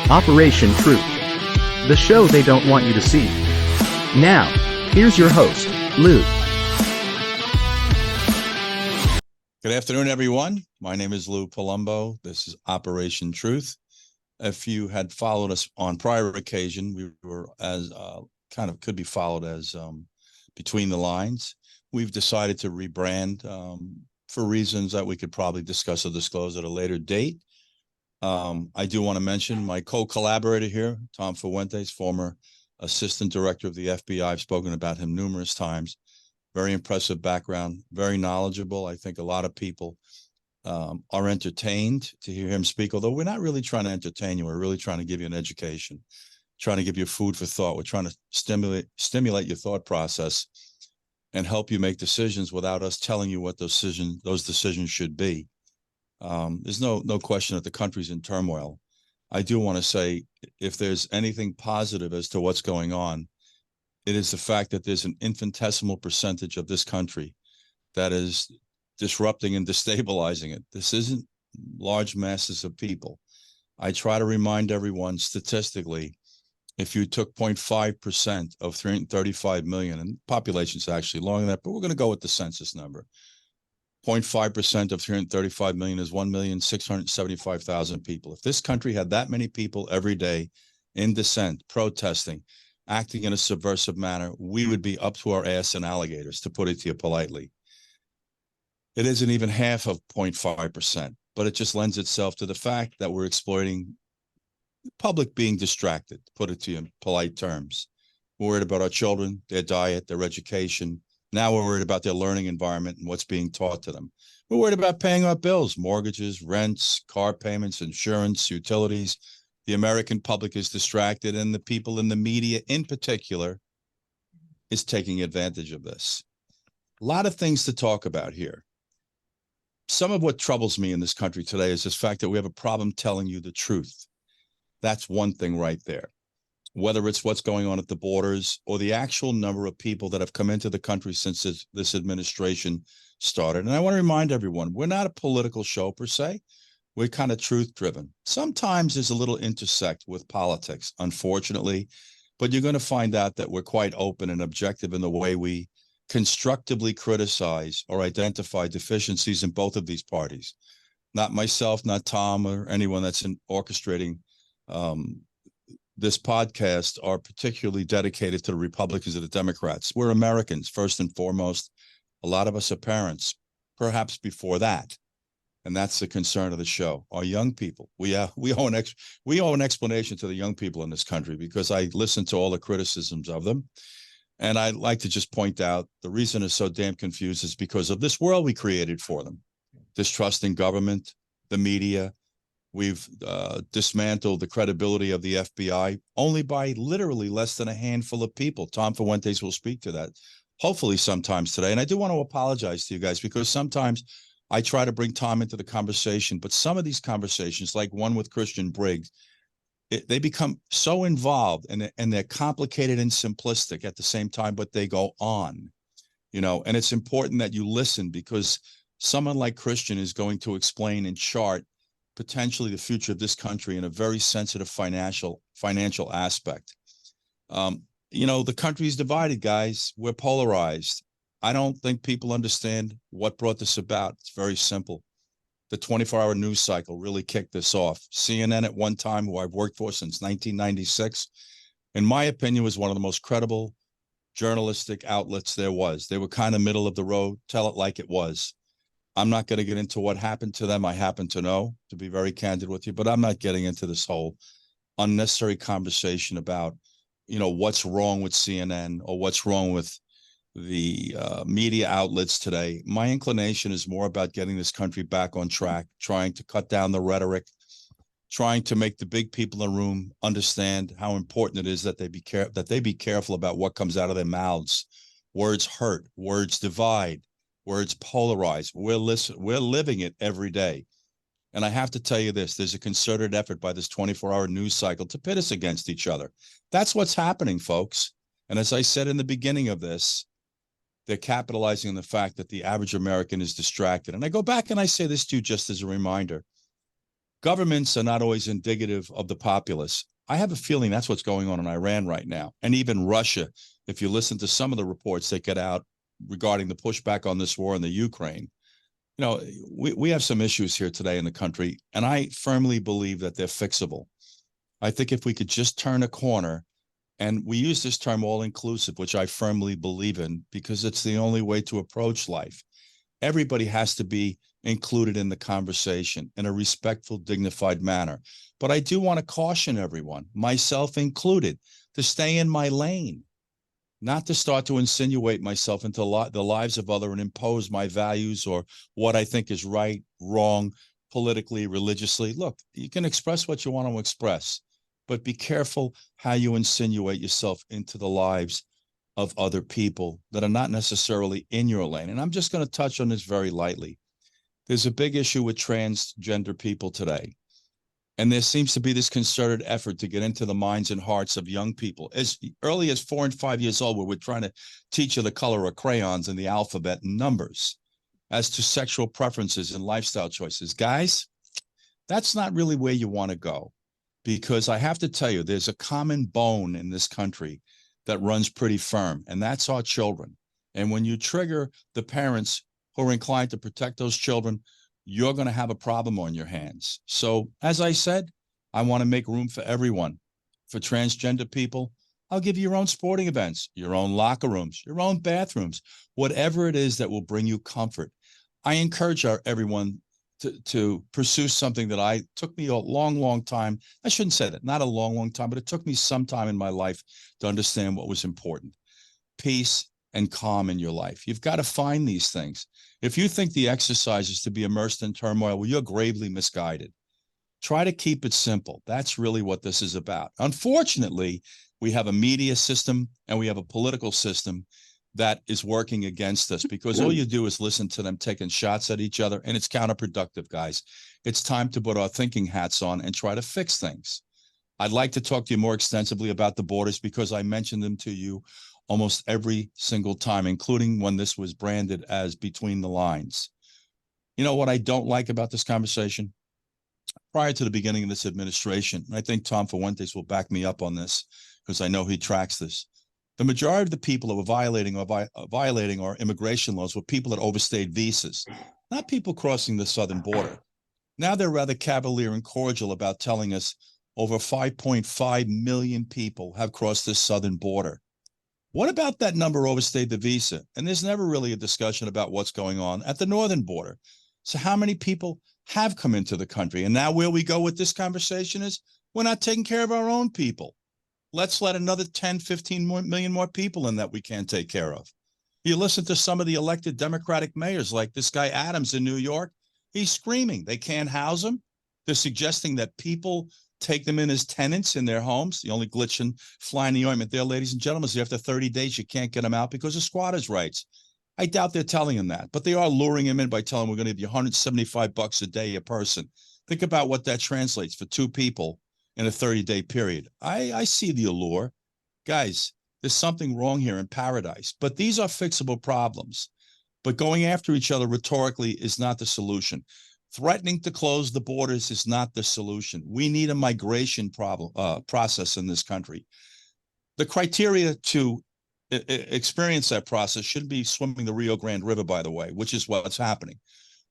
Operation Truth. The show they don't want you to see. Now, here's your host, Lou. Good afternoon, everyone. My name is Lou Palumbo. This is Operation Truth. If you had followed us on prior occasion, we were as could be followed as Between the Lines. We've decided to rebrand for reasons that we could probably discuss or disclose at a later date. I do want to mention my co-collaborator here, Tom Fuentes, former assistant director of the FBI. I've spoken about him numerous times. Very impressive background, very knowledgeable. I think a lot of people are entertained to hear him speak, although we're not really trying to entertain you. We're really trying to give you an education, trying to give you food for thought. We're trying to stimulate your thought process and help you make decisions without us telling you what those decisions should be. There's no question that the country's in turmoil. I do want to say, if there's anything positive as to what's going on, it is the fact that there's an infinitesimal percentage of this country that is disrupting and destabilizing it. This isn't large masses of people. I try to remind everyone statistically, if you took 0.5% of 335 million, and population's actually longer than that, but we're going to go with the census number. 0.5% of 335 million is 1,675,000 people. If this country had that many people every day in dissent, protesting, acting in a subversive manner, we would be up to our ass in alligators, to put it to you politely. It isn't even half of 0.5%, but it just lends itself to the fact that we're exploiting the public being distracted, to put it to you in polite terms. We're worried about our children, their diet, their education. Now we're worried about their learning environment and what's being taught to them. We're worried about paying our bills, mortgages, rents, car payments, insurance, utilities. The American public is distracted, and the people in the media in particular is taking advantage of this. A lot of things to talk about here. Some of what troubles me in this country today is this fact that we have a problem telling you the truth. That's one thing right there. Whether it's what's going on at the borders or the actual number of people that have come into the country since this administration started. And I want to remind everyone, we're not a political show per se. We're kind of truth-driven. Sometimes there's a little intersect with politics, unfortunately, but you're going to find out that we're quite open and objective in the way we constructively criticize or identify deficiencies in both of these parties. Not myself, not Tom, or anyone that's orchestrating this podcast are particularly dedicated to the Republicans and the Democrats. We're Americans, first and foremost. A lot of us are parents, perhaps before that. And that's the concern of the show. Our young people, we owe an explanation to the young people in this country, because I listen to all the criticisms of them. And I'd like to just point out the reason it's so damn confused is because of this world we created for them. Distrust in government, the media. We've dismantled the credibility of the FBI only by literally less than a handful of people. Tom Fuentes will speak to that, hopefully sometimes today. And I do want to apologize to you guys, because sometimes I try to bring Tom into the conversation, but some of these conversations, like one with Christian Briggs, they become so involved and they're complicated and simplistic at the same time, but they go on, and it's important that you listen, because someone like Christian is going to explain and chart potentially the future of this country in a very sensitive financial aspect. The country is divided, guys. We're polarized. I don't think people understand what brought this about. It's very simple. The 24-hour news cycle really kicked this off. CNN at one time, who I've worked for since 1996, in my opinion, was one of the most credible journalistic outlets there was. They were kind of middle of the road, tell it like it was. I'm not going to get into what happened to them. I happen to know, to be very candid with you, but I'm not getting into this whole unnecessary conversation about, what's wrong with CNN or what's wrong with the media outlets today. My inclination is more about getting this country back on track, trying to cut down the rhetoric, trying to make the big people in the room understand how important it is that they be careful about what comes out of their mouths. Words hurt, words divide, words polarize. We're living it every day. And I have to tell you this, there's a concerted effort by this 24-hour news cycle to pit us against each other. That's what's happening, folks. And as I said in the beginning of this, they're capitalizing on the fact that the average American is distracted. And I go back and I say this to you just as a reminder. Governments are not always indicative of the populace. I have a feeling that's what's going on in Iran right now. And even Russia, if you listen to some of the reports that get out regarding the pushback on this war in the Ukraine, we have some issues here today in the country, and I firmly believe that they're fixable. I think if we could just turn a corner, and we use this term all inclusive, which I firmly believe in because it's the only way to approach life. Everybody has to be included in the conversation in a respectful, dignified manner. But I do want to caution everyone, myself included, to stay in my lane, not to start to insinuate myself into the lives of others and impose my values or what I think is right, wrong, politically, religiously. Look, you can express what you want to express, but be careful how you insinuate yourself into the lives of other people that are not necessarily in your lane. And I'm just going to touch on this very lightly. There's a big issue with transgender people today. And there seems to be this concerted effort to get into the minds and hearts of young people as early as 4 and 5 years old, where we're trying to teach you the color of crayons and the alphabet and numbers as to sexual preferences and lifestyle choices. Guys, that's not really where you want to go, because I have to tell you, there's a common bone in this country that runs pretty firm, and that's our children. And when you trigger the parents who are inclined to protect those children, you're going to have a problem on your hands. So, as I said, I want to make room for everyone. For transgender people, I'll give you your own sporting events, your own locker rooms, your own bathrooms, whatever it is that will bring you comfort. I encourage everyone to pursue something that took me a long time. I shouldn't say that, not a long time, but it took me some time in my life to understand what was important. Peace and calm in your life. You've got to find these things. If you think the exercise is to be immersed in turmoil, well, you're gravely misguided. Try to keep it simple. That's really what this is about. Unfortunately, we have a media system and we have a political system that is working against us, because all you do is listen to them taking shots at each other, and it's counterproductive, guys. It's time to put our thinking hats on and try to fix things. I'd like to talk to you more extensively about the borders, because I mentioned them to you almost every single time, including when this was branded as between the lines. You know what I don't like about this conversation? Prior to the beginning of this administration, and I think Tom Fuentes will back me up on this because I know he tracks this, the majority of the people who were violating our immigration laws were people that overstayed visas, not people crossing the southern border. Now they're rather cavalier and cordial about telling us over 5.5 million people have crossed this southern border. What about that number overstayed the visa? And there's never really a discussion about what's going on at the northern border. So how many people have come into the country? And now where we go with this conversation is we're not taking care of our own people. Let's let another 10, 15 million more people in that we can't take care of. You listen to some of the elected Democratic mayors, like this guy Adams in New York. He's screaming they can't house them. They're suggesting that people take them in as tenants in their homes. The only glitch and fly in the ointment there, ladies and gentlemen, is after 30 days, you can't get them out because of squatters' rights. I doubt they're telling him that, but they are luring him in by telling him we're going to give you $175 a day a person. Think about what that translates for two people in a 30-day period. I see the allure. Guys, there's something wrong here in paradise, but these are fixable problems. But going after each other rhetorically is not the solution. Threatening to close the borders is not the solution. We need a migration process in this country. The criteria to experience that process should be swimming the Rio Grande River, by the way, which is what's happening.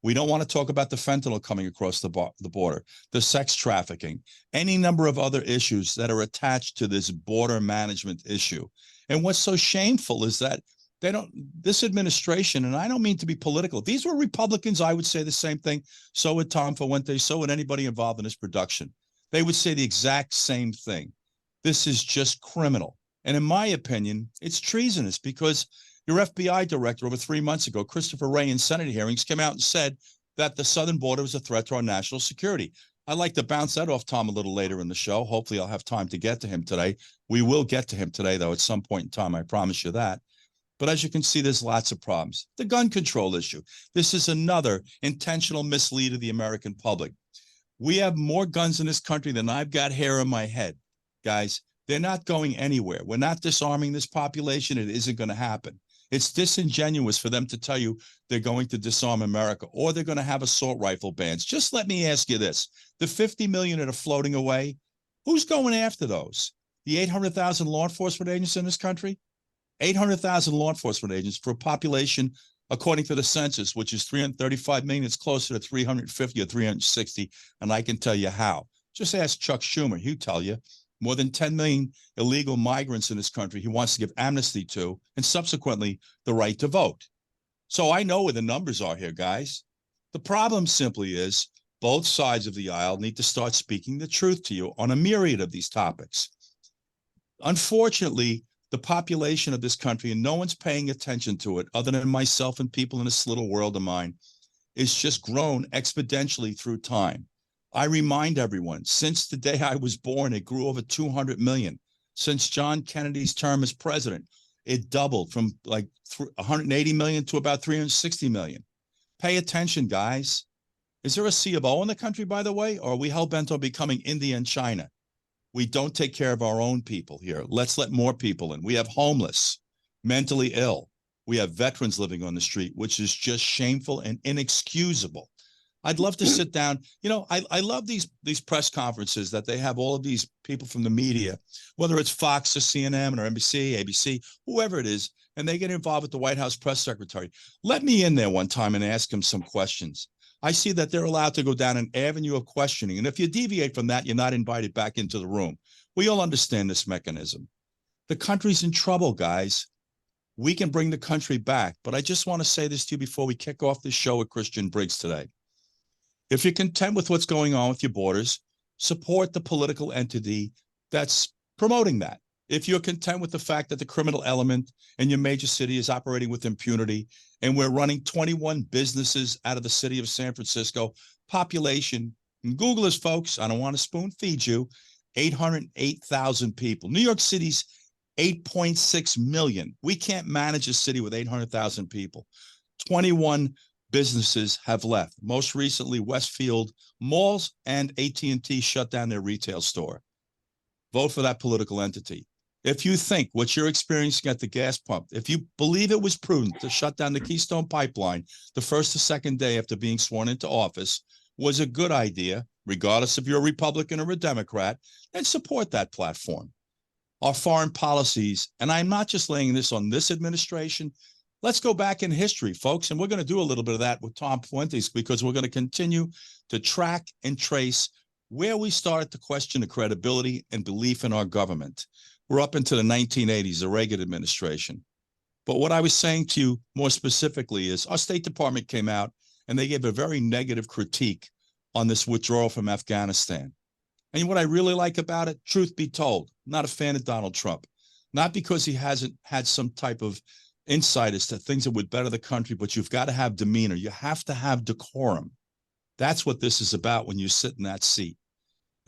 We don't want to talk about the fentanyl coming across the border, the sex trafficking, any number of other issues that are attached to this border management issue. And what's so shameful is that this administration, and I don't mean to be political, these were Republicans. I would say the same thing. So would Tom Fuentes, so would anybody involved in this production. They would say the exact same thing. This is just criminal. And in my opinion, it's treasonous, because your FBI director over 3 months ago, Christopher Wray, in Senate hearings, came out and said that the southern border was a threat to our national security. I'd like to bounce that off Tom a little later in the show. Hopefully I'll have time to get to him today. We will get to him today, though, at some point in time. I promise you that. But as you can see, there's lots of problems. The gun control issue. This is another intentional mislead of the American public. We have more guns in this country than I've got hair on my head. Guys, they're not going anywhere. We're not disarming this population. It isn't going to happen. It's disingenuous for them to tell you they're going to disarm America or they're going to have assault rifle bans. Just let me ask you this. The 50 million that are floating away, who's going after those? The 800,000 law enforcement agents in this country? 800,000 law enforcement agents for a population, according to the census, which is 335 million. It's closer to 350 or 360, and I can tell you how. Just ask Chuck Schumer. He'll tell you. More than 10 million illegal migrants in this country he wants to give amnesty to, and subsequently the right to vote. So I know where the numbers are here, guys. The problem simply is both sides of the aisle need to start speaking the truth to you on a myriad of these topics. Unfortunately, the population of this country, and no one's paying attention to it other than myself and people in this little world of mine, is just grown exponentially through time. I remind everyone, since the day I was born, it grew over 200 million. Since John Kennedy's term as president, it doubled from like 180 million to about 360 million. Pay attention, guys. Is there a C of O in the country, by the way, or are we hell-bent on becoming India and China? We don't take care of our own people here. Let's let more people in. We have homeless, mentally ill. We have veterans living on the street, which is just shameful and inexcusable. I'd love to sit down. You know, I love these press conferences that they have all of these people from the media, whether it's Fox or CNN or NBC, ABC, whoever it is, and they get involved with the White House press secretary. Let me in there one time and ask him some questions. I see that they're allowed to go down an avenue of questioning. And if you deviate from that, you're not invited back into the room. We all understand this mechanism. The country's in trouble, guys. We can bring the country back. But I just want to say this to you before we kick off this show with Christian Briggs today. If you're content with what's going on with your borders, support the political entity that's promoting that. If you're content with the fact that the criminal element in your major city is operating with impunity, and we're running 21 businesses out of the city of San Francisco, population, and Google this, folks, I don't want to spoon feed you, 808,000 people. New York City's 8.6 million. We can't manage a city with 800,000 people. 21 businesses have left. Most recently, Westfield Malls and AT&T shut down their retail store. Vote for that political entity. If you think what you're experiencing at the gas pump, if you believe it was prudent to shut down the Keystone Pipeline the first or second day after being sworn into office was a good idea, regardless if you're a Republican or a Democrat, then support that platform. Our foreign policies, and I'm not just laying this on this administration, let's go back in history, folks, and we're going to do a little bit of that with Tom Fuentes because we're going to continue to track and trace where we started to question the credibility and belief in our government. We're up into the 1980s, the Reagan administration. But what I was saying to you more specifically is our State Department came out and they gave a very negative critique on this withdrawal from Afghanistan. And what I really like about it, truth be told, not a fan of Donald Trump, not because he hasn't had some type of insight as to things that would better the country, but you've got to have demeanor. You have to have decorum. That's what this is about when you sit in that seat.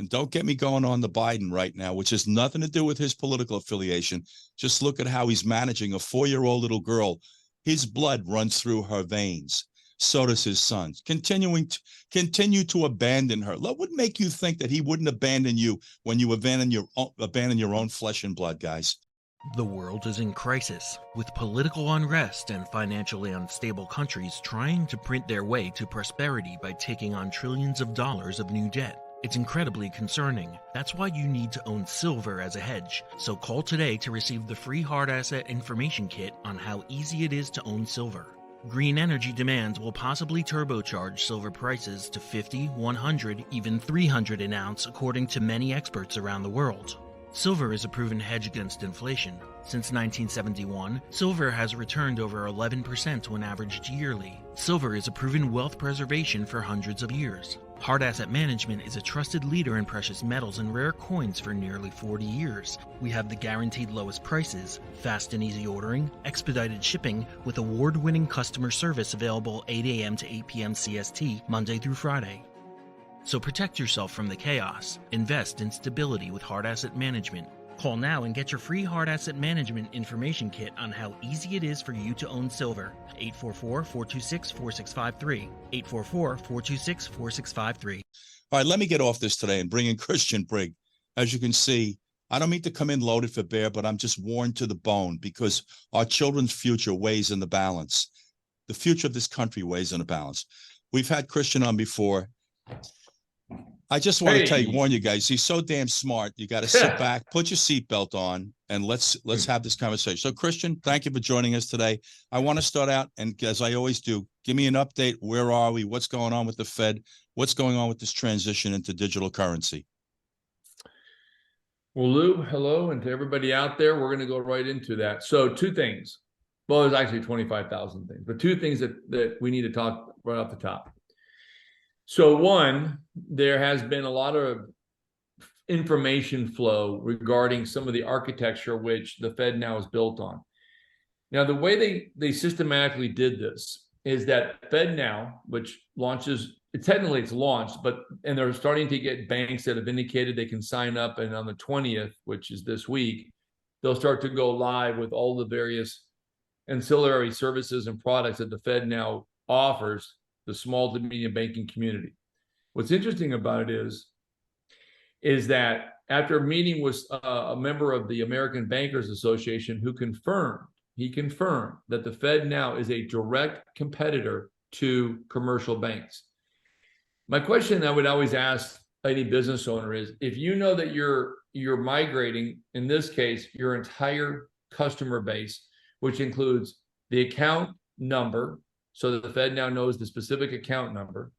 And don't get me going on the Biden right now, which has nothing to do with his political affiliation. Just look at how he's managing a 4-year-old little girl. His blood runs through her veins. So does his son. Continue to abandon her. What would make you think that he wouldn't abandon you when you abandon your own flesh and blood, guys? The world is in crisis, with political unrest and financially unstable countries trying to print their way to prosperity by taking on trillions of dollars of new debt. It's incredibly concerning. That's why you need to own silver as a hedge. So call today to receive the free hard asset information kit on how easy it is to own silver. Green energy demands will possibly turbocharge silver prices to 50, 100, even 300 an ounce, according to many experts around the world. Silver is a proven hedge against inflation. Since 1971, silver has returned over 11% when averaged yearly. Silver is a proven wealth preservation for hundreds of years. Hard Asset Management is a trusted leader in precious metals and rare coins for nearly 40 years. We have the guaranteed lowest prices, fast and easy ordering, expedited shipping, with award-winning customer service available 8 a.m. to 8 p.m. CST, Monday through Friday. So protect yourself from the chaos. Invest in stability with Hard Asset Management. Call now and get your free Hard Asset Management information kit on how easy it is for you to own silver. 844-426-4653. 844-426-4653. All right, let me get off this today and bring in Christian Briggs. As you can see, I don't mean to come in loaded for bear, but I'm just worn to the bone because our children's future weighs in the balance. The future of this country weighs in the balance. We've had Christian on before. I just want to warn you guys, he's so damn smart. You got to sit back, put your seatbelt on, and let's have this conversation. So Christian, thank you for joining us today. I want to start out, and as I always do, give me an update. Where are we? What's going on with the Fed? What's going on with this transition into digital currency? Well, Lou, hello, and to everybody out there, we're going to go right into that. So two things. Well, there's actually 25,000 things, but two things that we need to talk right off the top. So one, there has been a lot of information flow regarding some of the architecture which the FEDNOW is built on. Now, the way they systematically did this is that FEDNOW, which launches, technically it's launched, and they're starting to get banks that have indicated they can sign up, and on the 20th, which is this week, they'll start to go live with all the various ancillary services and products that the FEDNOW offers the small to medium banking community. What's interesting about it is that after a meeting with a member of the American Bankers Association who confirmed that the FEDNOW is a direct competitor to commercial banks. My question I would always ask any business owner is, if you know that you're migrating, in this case, your entire customer base, which includes the account number, so that the FEDNOW knows the specific account number,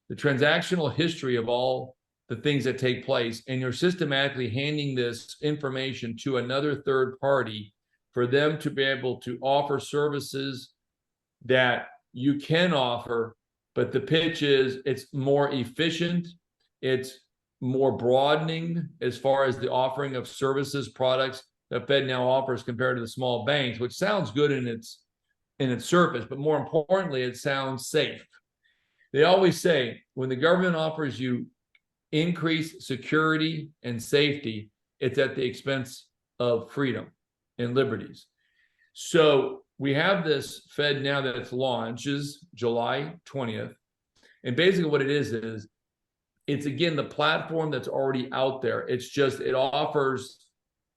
the transactional history of all the things that take place, and you're systematically handing this information to another third party for them to be able to offer services that you can offer, but the pitch is it's more efficient, it's more broadening as far as the offering of services, products that FEDNOW offers compared to the small banks, which sounds good in its surface, but more importantly, it sounds safe. They always say when the government offers you increased security and safety, it's at the expense of freedom and liberties. So we have this FEDNOW that launches July 20th. And basically what it is it's again the platform that's already out there. It's just it offers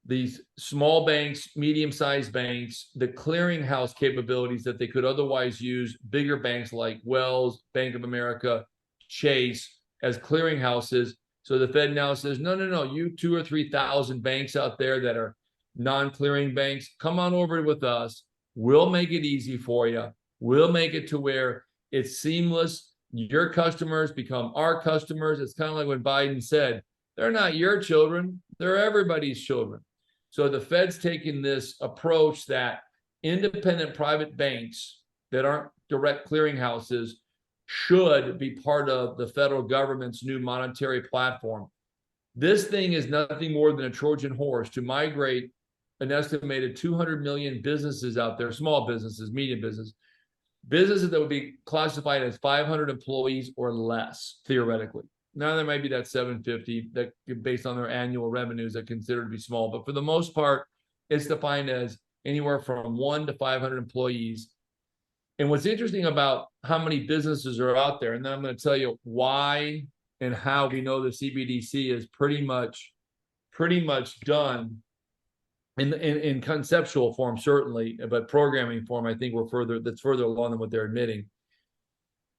these small banks, medium-sized banks, the clearinghouse capabilities that they could otherwise use bigger banks like Wells, Bank of America, Chase as clearinghouses. So the FEDNOW says, no, you 2,000 or 3,000 banks out there that are non-clearing banks, come on over with us. We'll make it easy for you. We'll make it to where it's seamless. Your customers become our customers. It's kind of like when Biden said, they're not your children, they're everybody's children. So the Fed's taking this approach that independent private banks that aren't direct clearinghouses should be part of the federal government's new monetary platform. This thing is nothing more than a Trojan horse to migrate an estimated 200 million businesses out there, small businesses, medium businesses that would be classified as 500 employees or less, theoretically. Now there might be that 750 that based on their annual revenues that considered to be small, but for the most part, it's defined as anywhere from 1 to 500 employees. And what's interesting about how many businesses are out there, and then I'm going to tell you why and how we know the CBDC is pretty much done in conceptual form, certainly, but programming form, I think that's further along than what they're admitting,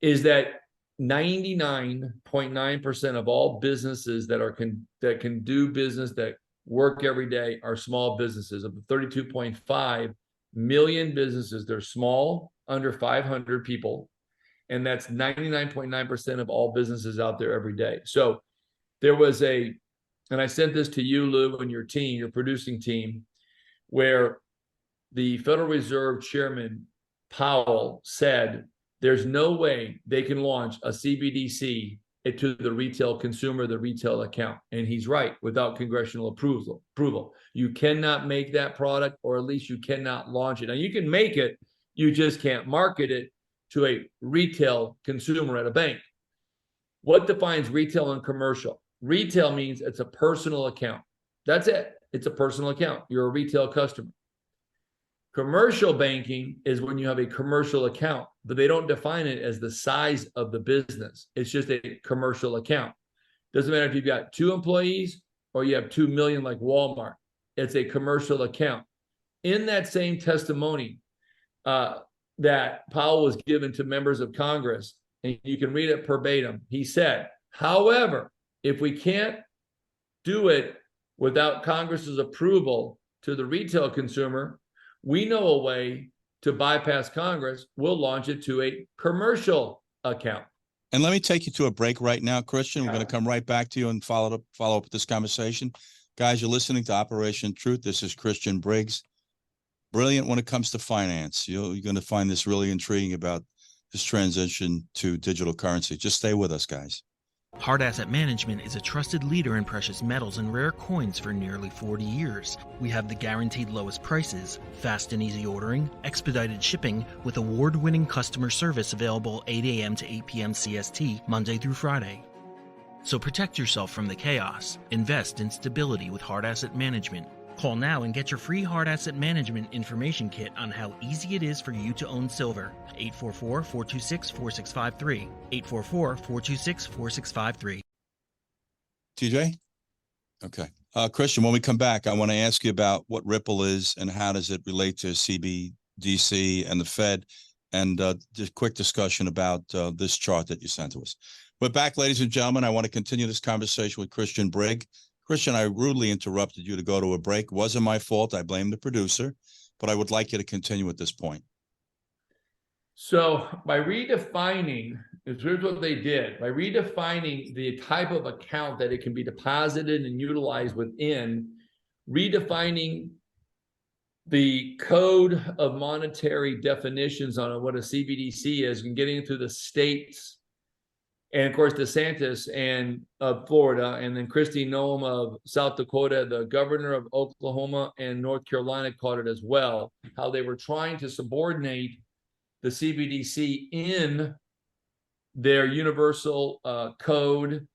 is that 99.9% of all businesses that can do business, that work every day, are small businesses. Of the 32.5 million businesses, they're small, under 500 people, and that's 99.9% of all businesses out there every day. So there was and I sent this to you, Lou, and your team, your producing team, where the Federal Reserve Chairman Powell said there's no way they can launch a CBDC to the retail consumer, the retail account. And he's right, without congressional approval. You cannot make that product, or at least you cannot launch it. Now, you can make it, you just can't market it to a retail consumer at a bank. What defines retail and commercial? Retail means it's a personal account. That's it. It's a personal account. You're a retail customer. Commercial banking is when you have a commercial account, but they don't define it as the size of the business. It's just a commercial account. Doesn't matter if you've got 2 employees or you have 2 million like Walmart. It's a commercial account. In that same testimony that Powell was given to members of Congress, and you can read it verbatim, he said, however, if we can't do it without Congress's approval to the retail consumer, we know a way to bypass Congress. We'll launch it to a commercial account. And let me take you to a break right now, Christian. We're going to come right back to you and follow up with this conversation. Guys, you're listening to Operation Truth. This is Christian Briggs. Brilliant when it comes to finance. You're going to find this really intriguing about this transition to digital currency. Just stay with us, guys. Hard Asset Management is a trusted leader in precious metals and rare coins for nearly 40 years. We have the guaranteed lowest prices, fast and easy ordering, expedited shipping, with award-winning customer service available 8 a.m. to 8 p.m. CST, Monday through Friday. So protect yourself from the chaos. Invest in stability with Hard Asset Management. Call now and get your free Hard Asset Management information kit on how easy it is for you to own silver. 844-426-4653. 844-426-4653. TJ? Okay. Christian, when we come back, I want to ask you about what Ripple is and how does it relate to CBDC and the Fed, and just a quick discussion about this chart that you sent to us. We're back, ladies and gentlemen. I want to continue this conversation with Christian Briggs. Christian, I rudely interrupted you to go to a break. It wasn't my fault. I blame the producer, but I would like you to continue at this point. So by redefining, here's what they did. By redefining the type of account that it can be deposited and utilized within, redefining the code of monetary definitions on what a CBDC is, and getting through the states, and of course DeSantis and of Florida, and then Kristi Noem of South Dakota, the governor of Oklahoma and North Carolina caught it as well, how they were trying to subordinate the CBDC in their universal code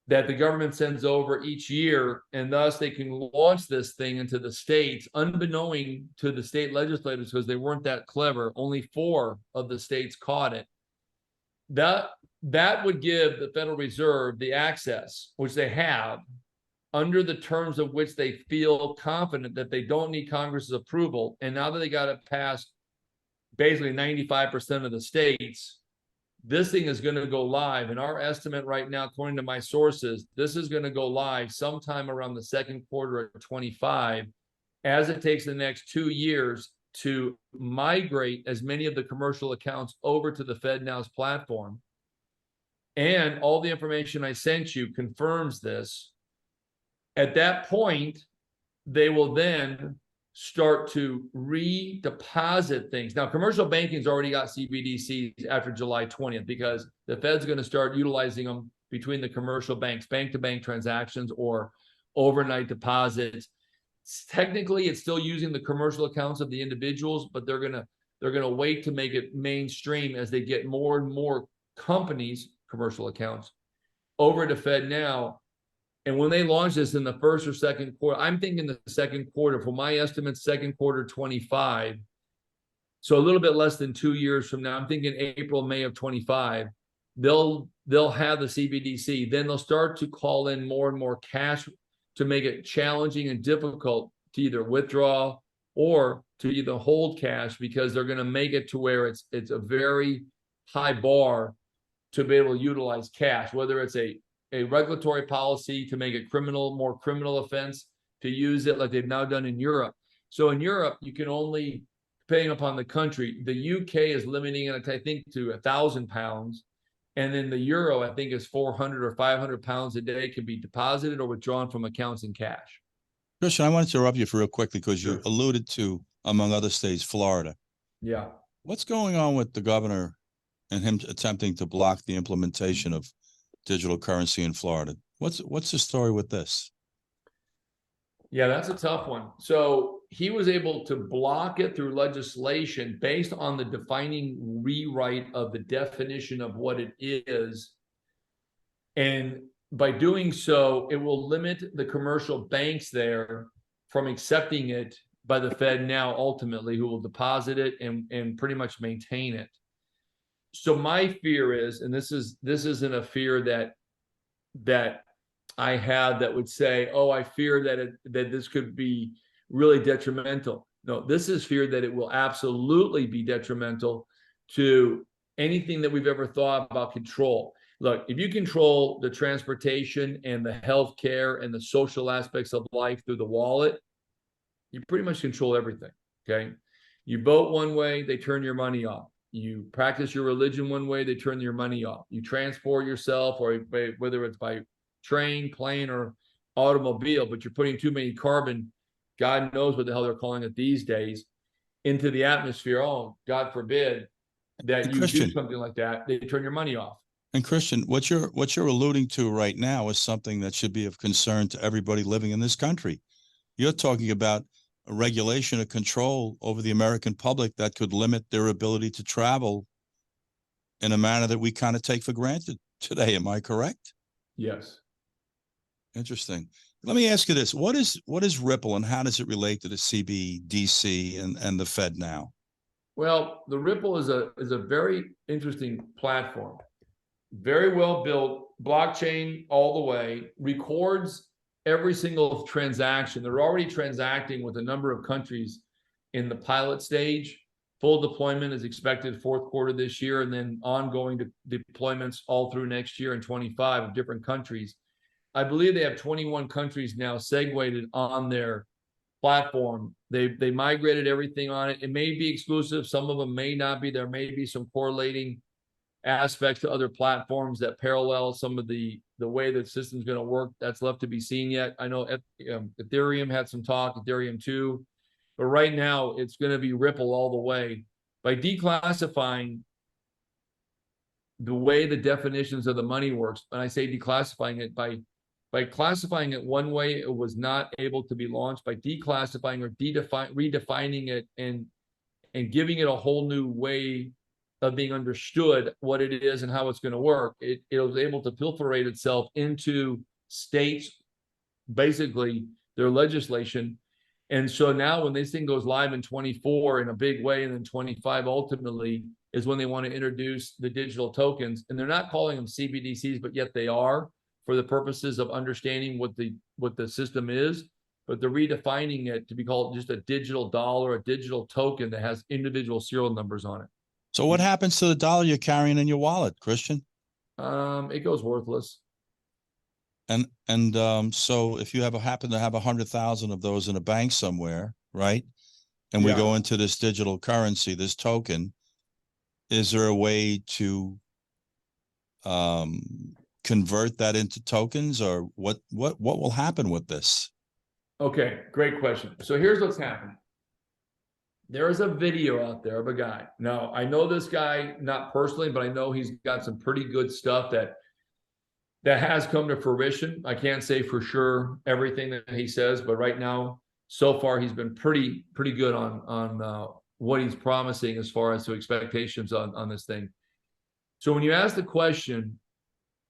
that the government sends over each year, and thus they can launch this thing into the states, unbeknown to the state legislators, because they weren't that clever. Only 4 of the states caught it. That would give the Federal Reserve the access, which they have, under the terms of which they feel confident that they don't need Congress's approval. And now that they got it past basically 95% of the states, this thing is going to go live. And our estimate right now, according to my sources, this is going to go live sometime around the second quarter of 25, as it takes the next 2 years to migrate as many of the commercial accounts over to the FEDNOW's platform. And all the information I sent you confirms this. At that point, they will then start to redeposit things. Now, commercial banking's already got CBDCs after July 20th, because the Fed's going to start utilizing them between the commercial banks, bank-to-bank transactions or overnight deposits. Technically, it's still using the commercial accounts of the individuals, but they're gonna wait to make it mainstream as they get more and more companies, commercial accounts, over to FedNow. And when they launch this in the first or second quarter, I'm thinking the second quarter, for my estimates, second quarter 25. So a little bit less than 2 years from now, I'm thinking April, May of 25, they'll have the CBDC. Then they'll start to call in more and more cash to make it challenging and difficult to either withdraw or to either hold cash, because they're going to make it to where it's a very high bar to be able to utilize cash, whether it's a regulatory policy to make it more criminal offense to use it like they've now done in Europe. So in Europe, you can only, depending upon the country, the UK is limiting it, I think, to £1,000. And then the euro, I think, is 400 or 500 pounds a day can be deposited or withdrawn from accounts in cash. Christian, I want to interrupt you for real quickly because you alluded to, among other states, Florida. Yeah. What's going on with the governor and him attempting to block the implementation of digital currency in Florida? What's the story with this? Yeah, that's a tough one. So he was able to block it through legislation based on the defining rewrite of the definition of what it is. And by doing so, it will limit the commercial banks there from accepting it by the Fed now, ultimately, who will deposit it and pretty much maintain it. So my fear is, and this isn't a fear that I had that would say, oh, I fear that this could be really detrimental. No, this is fear that it will absolutely be detrimental to anything that we've ever thought about control. Look, if you control the transportation and the healthcare and the social aspects of life through the wallet, you pretty much control everything. Okay. You vote one way, they turn your money off. You practice your religion one way, they turn your money off. You transport yourself, or whether it's by train, plane, or automobile, but you're putting too many carbon, God knows what the hell they're calling it these days, into the atmosphere. Oh, God forbid that you do something like that, they turn your money off. And Christian, what you're alluding to right now is something that should be of concern to everybody living in this country. You're talking about a regulation, a control over the American public that could limit their ability to travel in a manner that we kind of take for granted today. Am I correct? Yes. Interesting. Let me ask you this. What is Ripple, and how does it relate to the CBDC and the FEDNOW? Well, the Ripple is a very interesting platform. Very well built, blockchain all the way, records every single transaction. They're already transacting with a number of countries in the pilot stage. Full deployment is expected fourth quarter this year, and then ongoing deployments all through next year in 25 of different countries. I believe they have 21 countries now segued on their platform. They migrated everything on it. It may be exclusive. Some of them may not be. There may be some correlating aspects to other platforms that parallel some of the way the system's going to work. That's left to be seen yet. I know Ethereum had some talk, Ethereum 2, but right now it's going to be Ripple all the way. By declassifying the way the definitions of the money works, and I say declassifying it, by classifying it one way, it was not able to be launched. By declassifying or redefining it and giving it a whole new way of being understood what it is and how it's going to work, it was able to pilferate itself into states, basically their legislation. And so now when this thing goes live in 24 in a big way, and then 25 ultimately is when they want to introduce the digital tokens. And they're not calling them CBDCs, but yet they are, for the purposes of understanding what the system is. But they're redefining it to be called just a digital dollar, a digital token that has individual serial numbers on it. So what happens to the dollar you're carrying in your wallet, Christian? It goes worthless. And so if you happen to have 100,000 of those in a bank somewhere, right? And we go into this digital currency, this token, is there a way to convert that into tokens, or what will happen with this? Okay, great question. So here's what's happening. There is a video out there of a guy. Now, I know this guy, not personally, but I know he's got some pretty good stuff that has come to fruition. I can't say for sure everything that he says, but right now, so far, he's been pretty good on what he's promising as far as to expectations on this thing. So when you ask the question,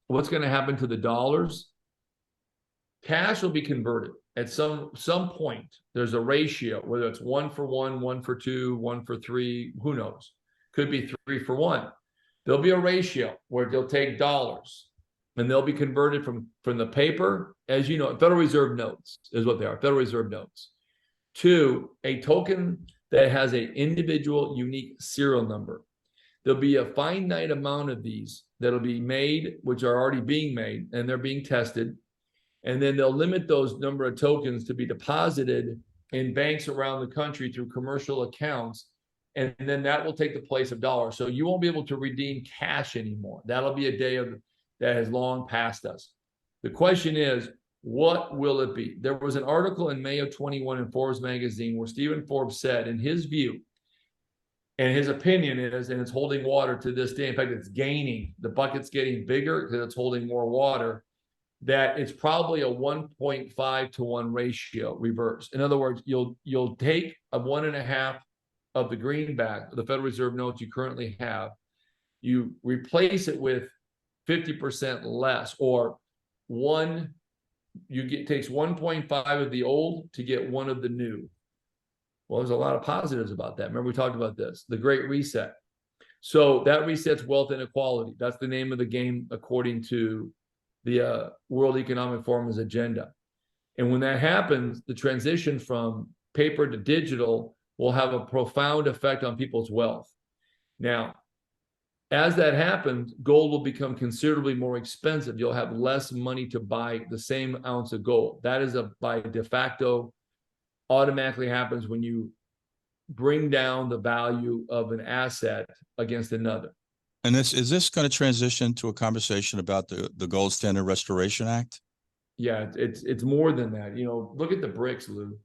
what's going to happen to the dollars? Cash will be converted at some point. There's a ratio, whether it's 1 for 1, 1 for 2, 1 for 3, who knows? Could be 3 for 1. There'll be a ratio where they'll take dollars and they'll be converted from the paper, as you know, Federal Reserve notes is what they are, Federal Reserve notes, to a token that has an individual unique serial number. There'll be a finite amount of these that'll be made, which are already being made, and they're being tested. And then they'll limit those number of tokens to be deposited in banks around the country through commercial accounts. And then that will take the place of dollars. So you won't be able to redeem cash anymore. That'll be a day that has long passed us. The question is, what will it be? There was an article in May of 21 in Forbes magazine where Stephen Forbes said, in his view, and his opinion is, and it's holding water to this day, in fact, it's gaining, the bucket's getting bigger because it's holding more water, that it's probably a 1.5 to 1 ratio reverse. In other words, you'll take a 1.5 of the greenback, the Federal Reserve notes you currently have, you replace it with 50% less, or takes 1.5 of the old to get 1 of the new. Well, there's a lot of positives about that. Remember, we talked about this, the Great Reset. So that resets wealth inequality. That's the name of the game, according to the World Economic Forum's agenda. And when that happens, the transition from paper to digital will have a profound effect on people's wealth. Now, as that happens, gold will become considerably more expensive. You'll have less money to buy the same ounce of gold. That is by de facto automatically happens when you bring down the value of an asset against another. And is this going to transition to a conversation about the Gold Standard Restoration Act? Yeah, it's more than that. Look at the BRICS, Lou.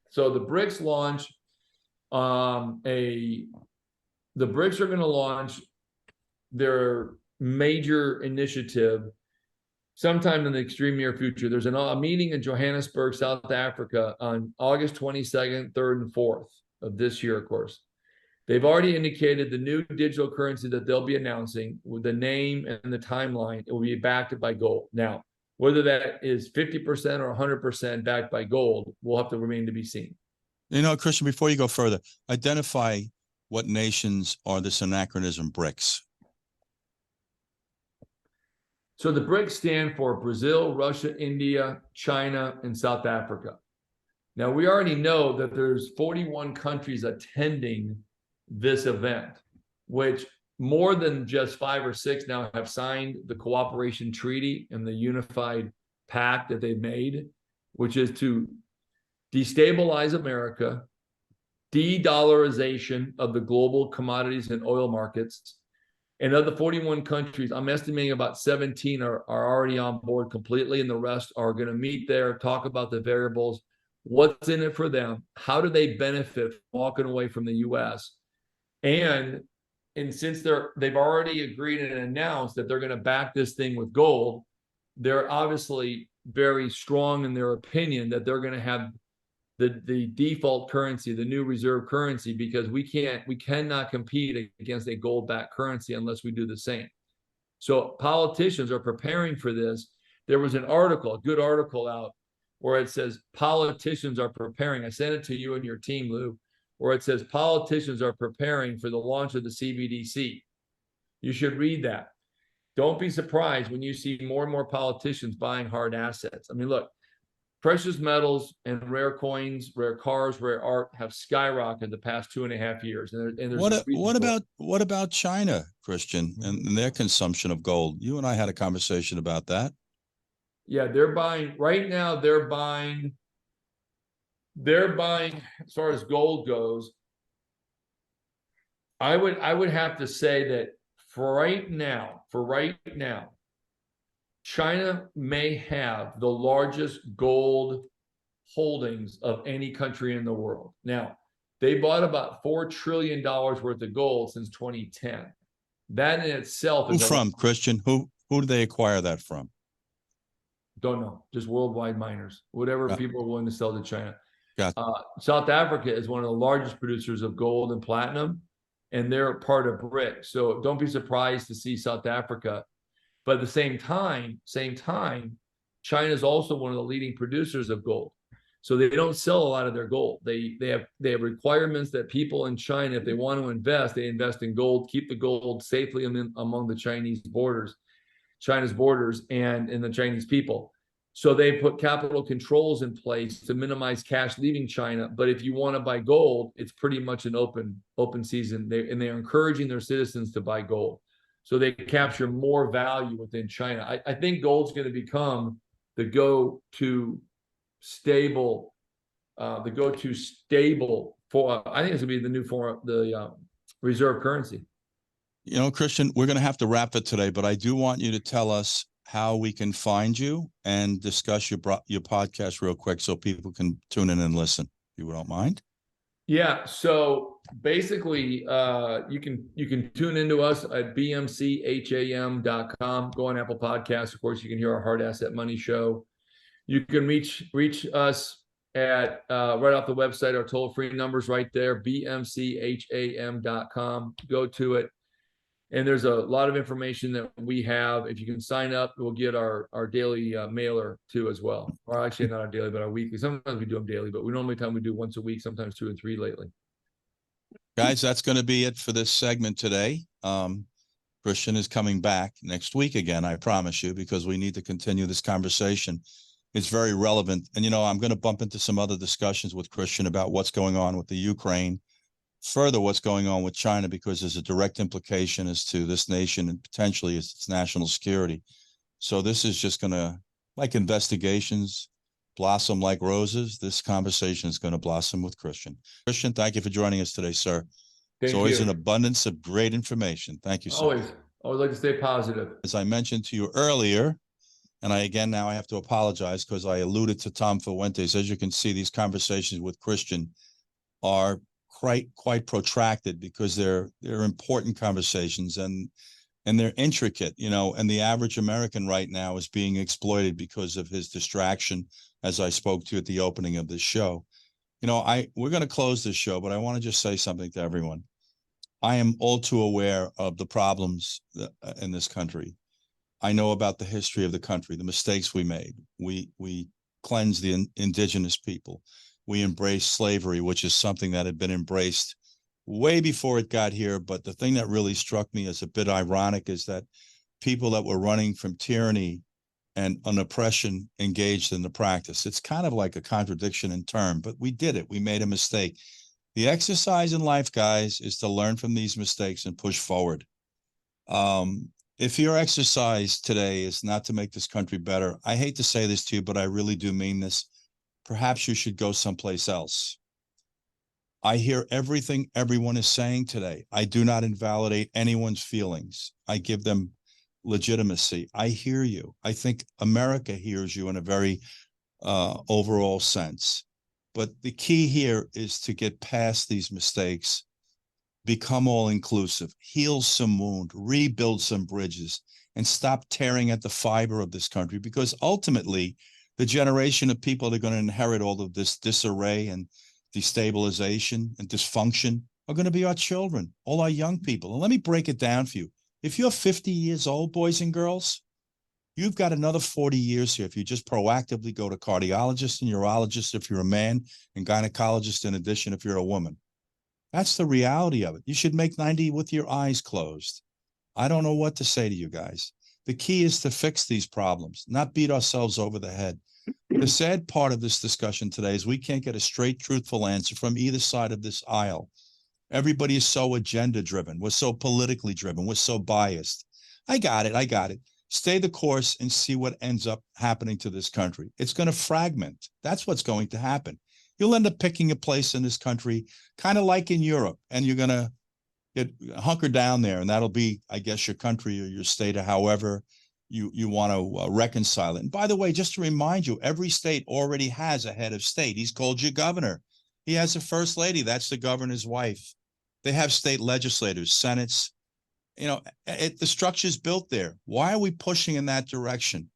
So the BRICS launch the BRICS are going to launch their major initiative sometime in the extreme near future. There's a meeting in Johannesburg, South Africa on August 22nd, 3rd, and 4th of this year, of course. They've already indicated the new digital currency that they'll be announcing with the name and the timeline. It will be backed by gold. Now, whether that is 50% or 100% backed by gold will have to remain to be seen. Christian, before you go further, identify what nations are this anachronism BRICS. So the BRICS stand for Brazil, Russia, India, China, and South Africa. Now, we already know that there's 41 countries attending this event, which more than just 5 or 6 now have signed the cooperation treaty and the unified pact that they've made, which is to destabilize America, de-dollarization of the global commodities and oil markets. And of the 41 countries, I'm estimating about 17 are already on board completely, and the rest are going to meet there, talk about the variables, what's in it for them, how do they benefit from walking away from the U.S. And since they've already agreed and announced that they're going to back this thing with gold, they're obviously very strong in their opinion that they're going to have the default currency, the new reserve currency, because we cannot compete against a gold-backed currency unless we do the same. So politicians are preparing for this. There was a good article out where it says politicians are preparing. I sent it to you and your team, Lou, where it says politicians are preparing for the launch of the CBDC. You should read that. Don't be surprised when you see more and more politicians buying hard assets. I mean, look, precious metals and rare coins, rare cars, rare art have skyrocketed the past 2.5 years. And what about China, Christian, and their consumption of gold? You and I had a conversation about that. Yeah, they're buying right now. They're buying as far as gold goes. I would have to say that for right now, China may have the largest gold holdings of any country in the world. Now, they bought about $4 trillion worth of gold since 2010. That in itself is Christian? Who did they acquire that from? Don't know. Just worldwide miners, whatever people are willing to sell to China. Gotcha. South Africa is one of the largest producers of gold and platinum, and they're part of BRICS. So don't be surprised to see South Africa. But at the same time, China is also one of the leading producers of gold. So they don't sell a lot of their gold. They have requirements that people in China, if they want to invest, they invest in gold, keep the gold safely among the Chinese borders and in the Chinese people. So they put capital controls in place to minimize cash leaving China. But if you want to buy gold, it's pretty much an open season. They're encouraging their citizens to buy gold. So they capture more value within China. I think gold's going to become the go-to stable for. I think it's going to be the new form, the reserve currency. Christian, we're going to have to wrap it today, but I do want you to tell us how we can find you and discuss your podcast real quick so people can tune in and listen, if you don't mind. Yeah. So basically, you can tune into us at bmcham.com. Go on Apple Podcasts. Of course, you can hear our Hard Asset Money show. You can reach us at right off the website. Our toll-free number's right there, bmcham.com. Go to it. And there's a lot of information that we have. If you can sign up, we'll get our daily mailer too as well. Or actually not our daily, but our weekly. Sometimes we do them daily, but we normally do once a week, sometimes 2 and 3 lately. Guys, that's going to be it for this segment today. Christian is coming back next week again, I promise you, because we need to continue this conversation. It's very relevant. And, I'm going to bump into some other discussions with Christian about what's going on with the Ukraine, further what's going on with China, because there's a direct implication as to this nation and potentially its national security. So this is just going to, like investigations, blossom like roses. This conversation is going to blossom with Christian. Christian, thank you for joining us today, sir. It's always an abundance of great information. Thank you, sir. Always like to stay positive. As I mentioned to you earlier, and now I have to apologize because I alluded to Tom Fuentes. As you can see, these conversations with Christian are quite protracted because they're important conversations and they're intricate, and the average American right now is being exploited because of his distraction, as I spoke to at the opening of this show. We're going to close this show, but I want to just say something to everyone. I am all too aware of the problems in this country. I know about the history of the country, the mistakes we made. We cleansed the indigenous people. We embraced slavery, which is something that had been embraced way before it got here. But the thing that really struck me as a bit ironic is that people that were running from tyranny and an oppression engaged in the practice. It's kind of like a contradiction in term, but we did it. We made a mistake. The exercise in life, guys, is to learn from these mistakes and push forward. If your exercise today is not to make this country better, I hate to say this to you, but I really do mean this. Perhaps you should go someplace else. I hear everything everyone is saying today. I do not invalidate anyone's feelings. I give them legitimacy. I hear you. I think America hears you in a very overall sense. But the key here is to get past these mistakes, become all inclusive, heal some wound, rebuild some bridges, and stop tearing at the fiber of this country, because ultimately the generation of people that are going to inherit all of this disarray and destabilization and dysfunction are going to be our children, all our young people. And let me break it down for you. If you're 50 years old, boys and girls, you've got another 40 years here if you just proactively go to cardiologists and urologists if you're a man, and gynecologists in addition if you're a woman. That's the reality of it. You should make 90 with your eyes closed. I don't know what to say to you guys. The key is to fix these problems, not beat ourselves over the head. The sad part of this discussion today is we can't get a straight, truthful answer from either side of this aisle. Everybody is so agenda-driven. We're so politically driven. We're so biased. I got it. Stay the course and see what ends up happening to this country. It's going to fragment. That's what's going to happen. You'll end up picking a place in this country, kind of like in Europe, and you're going to get hunker down there, and that'll be, I guess, your country or your state, or however you want to reconcile it. And by the way, just to remind you, every state already has a head of state. He's called your governor. He has a first lady. That's the governor's wife. They have state legislators, senates. The structure's built there. Why are we pushing in that direction?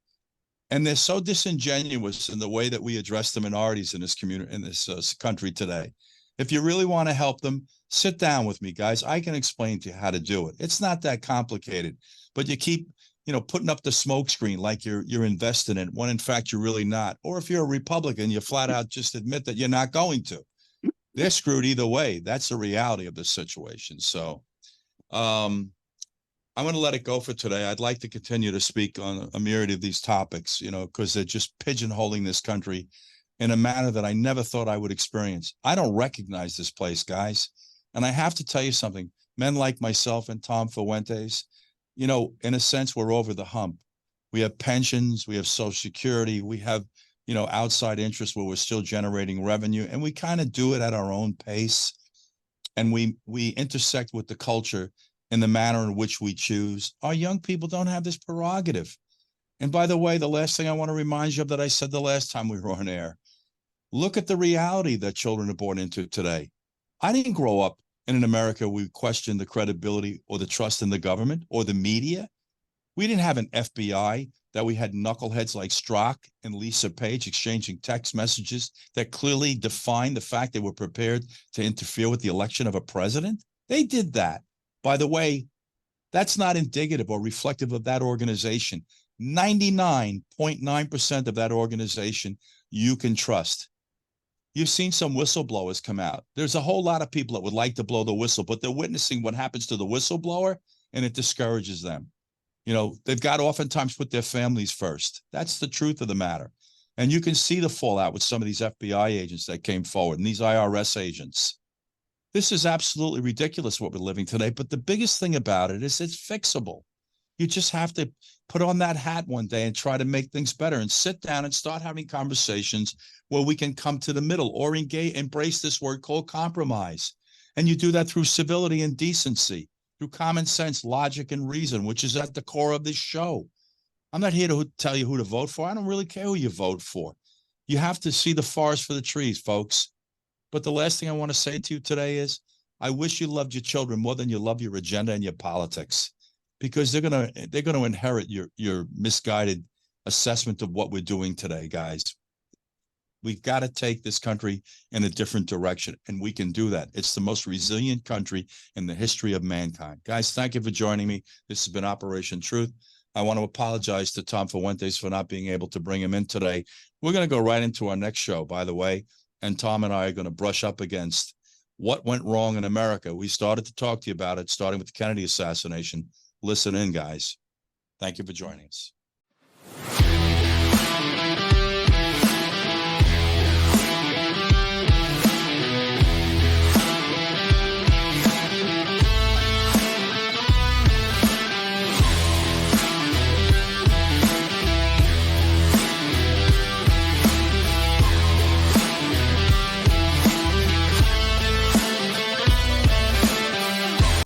And they're so disingenuous in the way that we address the minorities in this community, in this country today. If you really want to help them, sit down with me, guys. I can explain to you how to do it. It's not that complicated, but you keep, putting up the smoke screen like you're invested in it, when in fact you're really not. Or if you're a Republican, you flat out just admit that you're not going to. They're screwed either way. That's the reality of this situation. So I'm going to let it go for today. I'd like to continue to speak on a myriad of these topics, because they're just pigeonholing this country in a manner that I never thought I would experience. I don't recognize this place, guys. And I have to tell you something. Men like myself and Tom Fuentes, in a sense, we're over the hump. We have pensions, we have Social Security, we have, outside interests where we're still generating revenue, and we kind of do it at our own pace. And we intersect with the culture in the manner in which we choose. Our young people don't have this prerogative. And by the way, the last thing I want to remind you of that I said the last time we were on air, look at the reality that children are born into today. I didn't grow up in an America where we questioned the credibility or the trust in the government or the media. We didn't have an FBI that we had knuckleheads like Strzok and Lisa Page exchanging text messages that clearly defined the fact they were prepared to interfere with the election of a president. They did that. By the way, that's not indicative or reflective of that organization. 99.9% of that organization you can trust. You've seen some whistleblowers come out. There's a whole lot of people that would like to blow the whistle, but they're witnessing what happens to the whistleblower. and it discourages them. You know, they've got to oftentimes put their families first. That's the truth of the matter. And you can see the fallout with some of these FBI agents that came forward and these IRS agents. This is absolutely ridiculous what we're living today. But the biggest thing about it is it's fixable. You just have to put on that hat one day and try to make things better and sit down and start having conversations where we can come to the middle or embrace this word called compromise. And you do that through civility and decency, through common sense, logic, and reason, which is at the core of this show. I'm not here to tell you who to vote for. I don't really care who you vote for. You have to see the forest for the trees, folks. But the last thing I want to say to you today is I wish you loved your children more than you love your agenda and your politics, because they're gonna inherit your misguided assessment of what we're doing today, guys. We've got to take this country in a different direction, and we can do that. It's the most resilient country in the history of mankind. Guys, thank you for joining me. This has been Operation Truth. I want to apologize to Tom Fuentes for not being able to bring him in today. We're going to go right into our next show, by the way, and Tom and I are going to brush up against what went wrong in America. We started to talk to you about it, starting with the Kennedy assassination. Listen in, guys. Thank you for joining us.